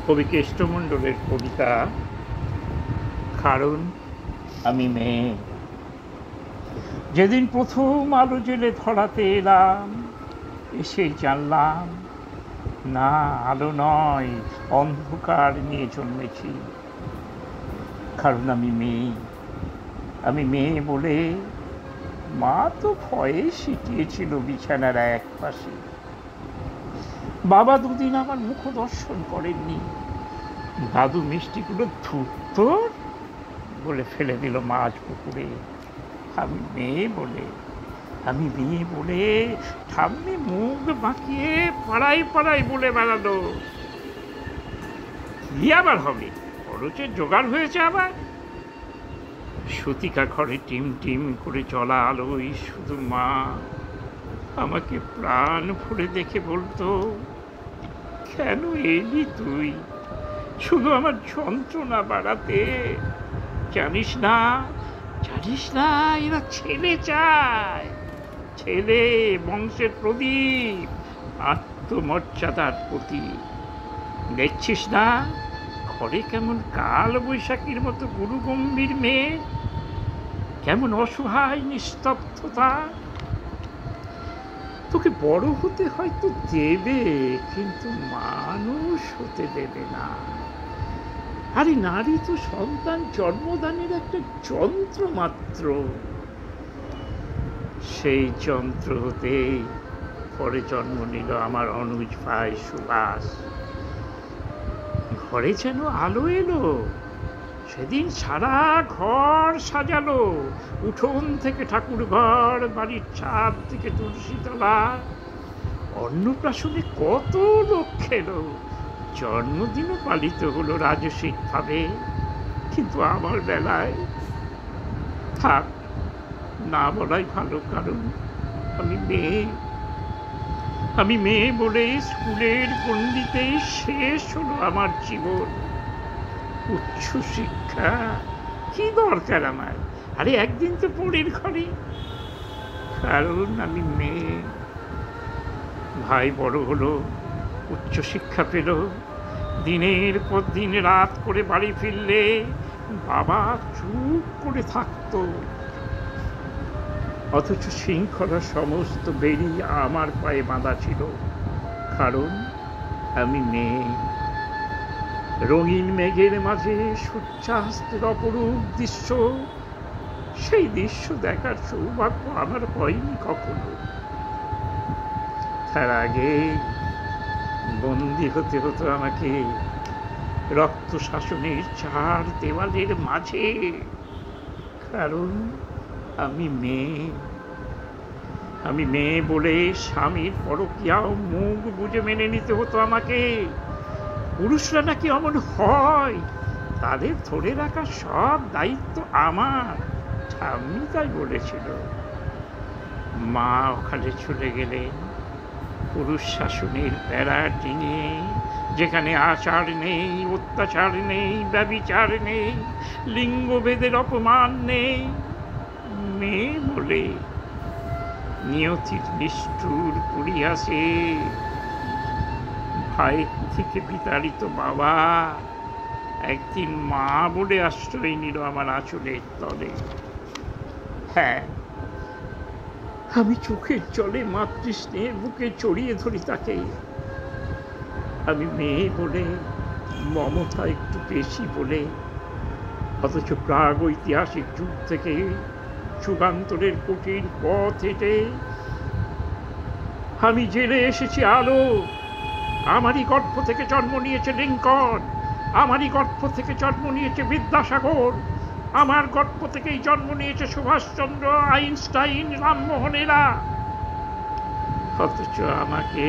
কবি কেষ্টমণ্ডলের কবিতা কারণ আমি মেয়ে। যেদিন প্রথম আলো জেলে ধরাতে এলাম, এসেই জানলাম না, আলো নয়, অন্ধকার নিয়ে জন্মেছি। কারণ আমি মেয়ে। আমি মেয়ে বলে মা তো ভয়ে সিটিয়েছিল বিছানার এক পাশে। বাবা দুদিন আমার মুখ দর্শন করেননি। দাদু মিষ্টিগুলো ধুত্তর বলে ফেলে দিল মাছ পুকুরে। আমি মেয়ে বলে ঠাম্মি মুখ বাঁকিয়ে পাড়ায় পাড়ায় বলে বেড়ালো, কি আবার হবে, খরচের জোগাড় হয়েছে আবার। সতিকা ঘরে টিম টিম করে জ্বলা আলোয় শুধু মা আমাকে প্রাণ ভরে দেখে বলতো, কেন এলি তুই শুধু আমার যন্ত্রণা বাড়াতে? জানিস না এরা ছেলে চায়, ছেলে, বংশের প্রদীপ, আত্মমর্যাদার প্রতীক। দেখছিস না ঘরে কেমন কাল বৈশাখীর মতো গুরুগম্ভীর মেয়ে, কেমন অসহায় নিস্তব্ধতা। তোকে বড় হতে হয়তো দেবে, কিন্তু মানুষ হতে দেবে না। আরে নারী তো সন্তান জন্মদানের একটা যন্ত্র মাত্র। সেই যন্ত্র হতে পরে জন্ম নিল আমার অনুজ ভাই সুভাষ। ঘরে যেন আলো এলো সেদিন, সারা ঘর সাজালো, উঠোন থেকে ঠাকুর ঘর, বাড়ির ছাদ থেকে তুলসীতলা। অন্নপ্রাশনে কত লোক খেলো, জন্মদিনও পালিত হলো রাজসিকভাবে। কিন্তু আমার বেলায় থাক, না বলাই ভালো। কারণ আমি মেয়ে বলে স্কুলের গণ্ডিতে শেষ হলো আমার জীবন। উচ্চ শিক্ষা কি দরকার আমার? আরে একদিন তো পরের ঘরে। কারণ আমি মেয়ে। ভাই বড় হলো, উচ্চ শিক্ষা পেল, দিনের পর দিন রাত করে বাড়ি ফিরলে বাবা চুপ করে থাকতো। অথচ শৃঙ্খলা সমস্ত বেরি আমার পায়ে বাঁধা ছিল। কারণ আমি মেয়ে। রঙিন মেঘের মাঝে সূর্যাস্তের অপরূপ দৃশ্য, সেই দৃশ্য দেখার সৌভাগ্য আমার হয়নি কখনো। তার আগে বন্দী হতে হতো আমাকে রক্ত শাসনের চার দেওয়ালের মাঝে। কারণ আমি মেয়ে বলে স্বামীর পরকীয়াও মুখ বুঝে মেনে নিতে হতো আমাকে। পুরুষরা নাকি অমন হয়, তাদের ধরে রাখার সব দায়িত্ব আমার, ঠাম্মি তাই বলেছিল। মা ওখানে চলে গেলেন পুরুষ শাসনের প্যারা ডিঙে, যেখানে আচার নেই, অত্যাচার নেই, ব্যভিচার নেই, লিঙ্গভেদের অপমান নেই। মেয়ে বলে নিয়তির নিষ্ঠুর পরিহাসে ভাই থেকে বিতাড়িত বাবা একদিন মা বলে আশ্রয় নিল আমার আঁচলের তলে। হ্যাঁ, আমি চোখের জলে মাতৃস্নেহের বুকে জড়িয়ে ধরি তাকে। আমি মেয়ে বলে, মমতা একটু বেশি বলে। অথচ প্রাগ ঐতিহাসিক যুগ থেকে যুগান্তরের কঠিন পথ হেঁটে আমি জেলে এসেছি আলো। আমারই গর্ভ থেকে জন্ম নিয়েছে লিঙ্কন, আমারই গর্ভ থেকে জন্ম নিয়েছে বিদ্যাসাগর, আমার গর্ভ থেকেই জন্ম নিয়েছে সুভাষচন্দ্র, আইনস্টাইন, রামমোহনেরা। অথচ আমাকে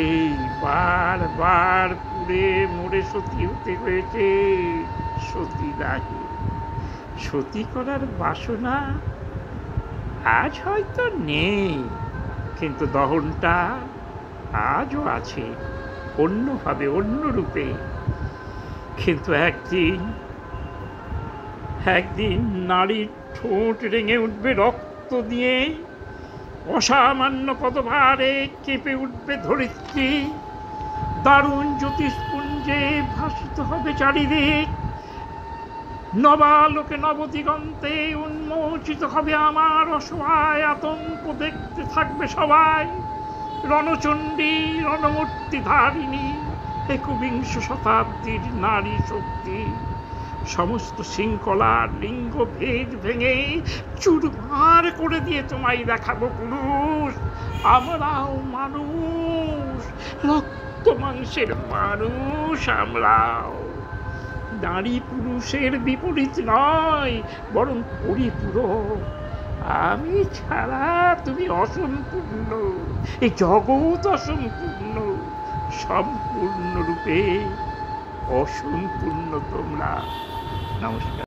বারবার পুড়ে মরে সতী হতে হয়েছে। সতী লাগে, সতী করার বাসনা আজ হয়তো নেই, কিন্তু দহনটা আজও আছে, অন্যভাবে, অন্য রূপে। কিন্তু একদিন নারীর ঠোঁট রেঙে উঠবে রক্ত দিয়ে, অসামান্য পদভারে কেঁপে উঠবে ধরিত্রী। দারুণ জ্যোতিষপুঞ্জে ভাসিত হবে চারিদিক, নবালোকে নবদিগন্তে উন্মোচিত হবে আমার অসহায় আতঙ্ক, দেখতে থাকবে সবাই রণচণ্ডী রণমূর্তি ধারিণী একবিংশ শতাব্দীর নারী শক্তি। সমস্ত শৃঙ্খলার লিঙ্গ ভেদ ভেঙে চুরমার করে দিয়ে তোমায় দেখাবো পুরুষ, আমরাও মানুষ, রক্ত মাংসের মানুষ আমরাও। নারী পুরুষের বিপরীত নয়, বরং পরিপূরক। আমি ছাড়া তুমি অসম্পূর্ণ, এই জগৎ অসম্পূর্ণ, সম্পূর্ণরূপে অসম্পূর্ণ তোমরা। নমস্কার।